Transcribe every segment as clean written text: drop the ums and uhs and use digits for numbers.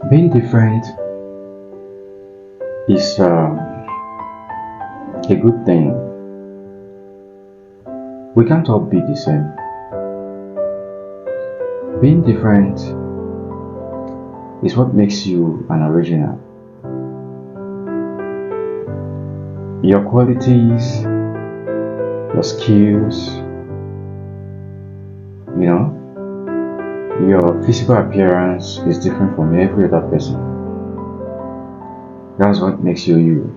Being different is a good thing. We can't all be the same. Being different is what makes you an original. Your qualities, your skills, your physical appearance is different from every other person. That's what makes you you.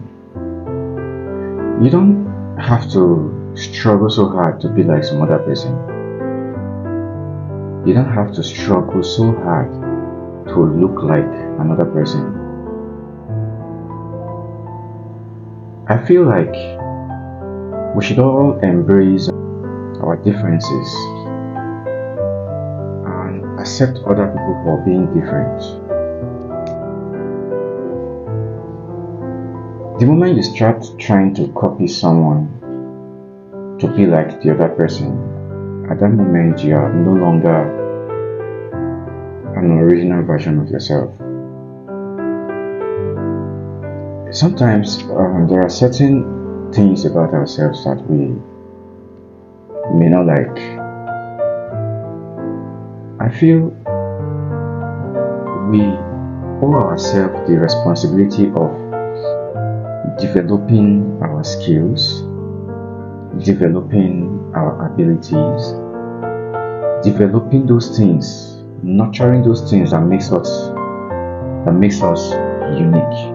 You don't have to struggle so hard to be like some other person. You don't have to struggle so hard to look like another person. I feel like we should all embrace our differences and accept other people for being different. The moment you start trying to copy someone to be like the other person, at that moment you are no longer an original version of yourself. Sometimes there are certain things about ourselves that we may not like. I feel we owe ourselves the responsibility of developing our skills, developing our abilities, developing those things, nurturing those things that makes us unique.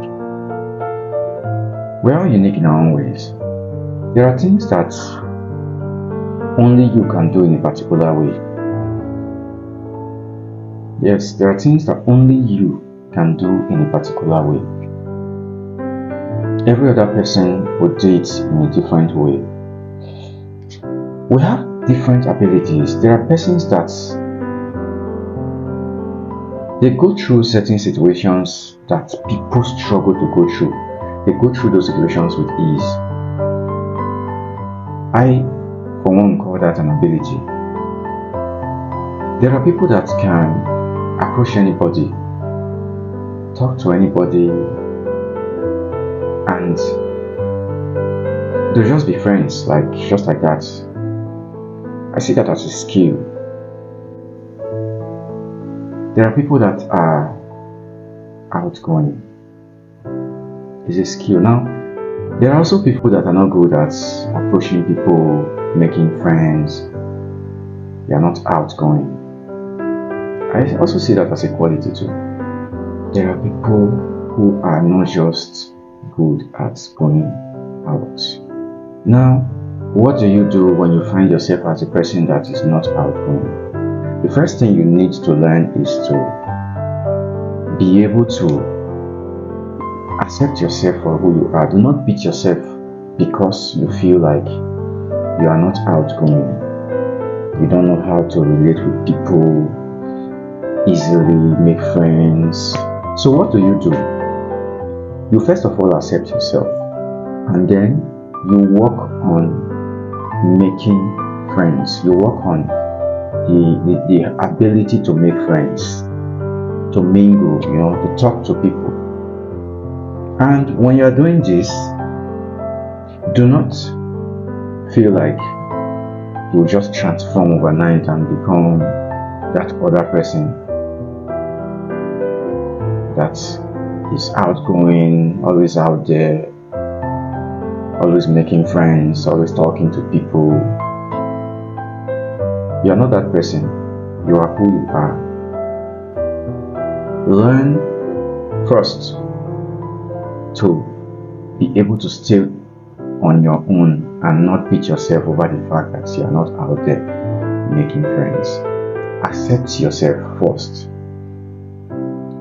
We are unique in our own ways. There are things that only you can do in a particular way. Yes, there are things that only you can do in a particular way. Every other person would do it in a different way. We have different abilities. There are persons that they go through certain situations that people struggle to go through. They go through those situations with ease. I, for one, call that an ability. There are people that can approach anybody, talk to anybody, and they'll just be friends, just like that. I see that as a skill. There are people that are outgoing. It's a skill. Now, there are also people that are not good at approaching people, making friends. They are not outgoing. I also see that as a quality too. There are people who are not just good at going out. Now, what do you do when you find yourself as a person that is not outgoing? The first thing you need to learn is to be able to accept yourself for who you are. Do not beat yourself because you feel like you are not outgoing. You don't know how to relate with people easily, make friends. So what do? You first of all accept yourself, and then you work on making friends. You work on the ability to make friends, to mingle, to talk to people. And when you're doing this, do not feel like you just transform overnight and become that other person that is outgoing, always out there, always making friends, always talking to people. You are not that person. You are who you are. Learn first to be able to stay on your own and not beat yourself over the fact that you are not out there making friends. Accept yourself first.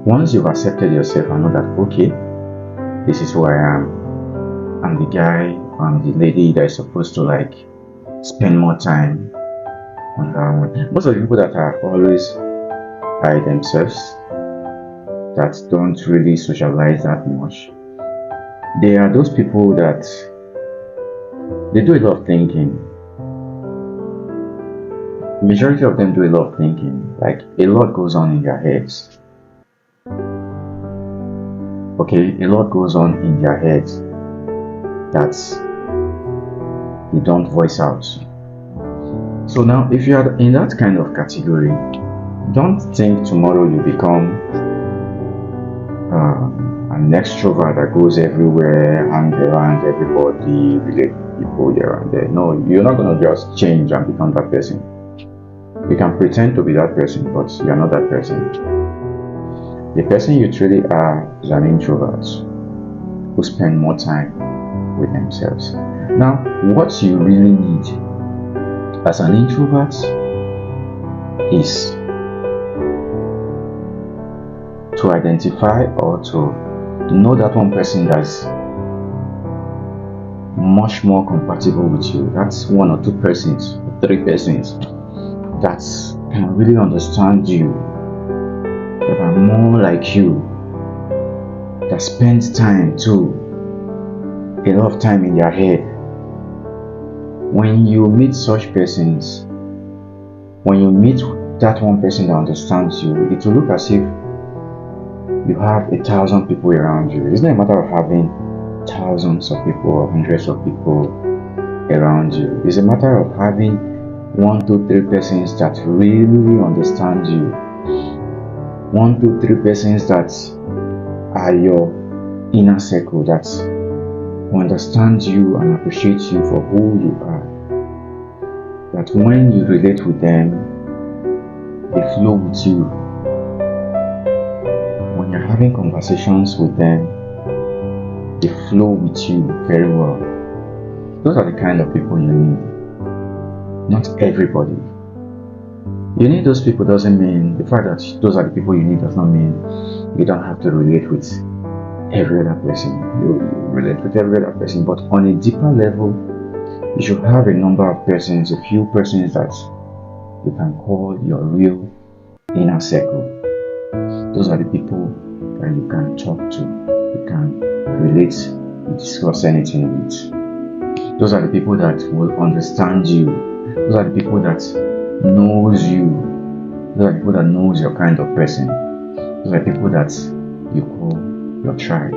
Once you've accepted yourself and know that, okay, this is who I am. I'm the guy, I'm the lady that is supposed to spend more time on her own. Most of the people that are always by themselves, that don't really socialize that much, they are those people that they do a lot of thinking. Majority of them do a lot of thinking. A lot goes on in their heads. Okay, a lot goes on in their heads that they don't voice out. So now, if you are in that kind of category, don't think tomorrow you become an extrovert that goes everywhere, hang around everybody, relate to people here and there. No, you're not going to just change and become that person. You can pretend to be that person, but you're not that person. The person you truly are is an introvert who spend more time with themselves. Now, what you really need as an introvert is to identify or to know that one person that's much more compatible with you. That's one or two persons, three persons that can really understand you, that are more like you, that spend time too, a lot of time in their head. When you meet such persons, when you meet that one person that understands you, it will look as if you have 1,000 people around you. It's not a matter of having thousands of people or hundreds of people around you. It's a matter of having 1, 2, 3 persons that really understand you. 1, 2, 3 persons that are your inner circle, that understand you and appreciate you for who you are. That when you relate with them, they flow with you. When you're having conversations with them, they flow with you very well. Those are the kind of people you need. Not everybody. You need those people doesn't mean, the fact that those are the people you need does not mean you don't have to relate with every other person. You relate with every other person, but on a deeper level, you should have a number of persons, a few persons that you can call your real inner circle. Those are the people that you can talk to, you can relate, discuss anything with. Those are the people that will understand you. Those are the people that knows you. Those are the people that knows your kind of person. Those are the people that you call your tribe.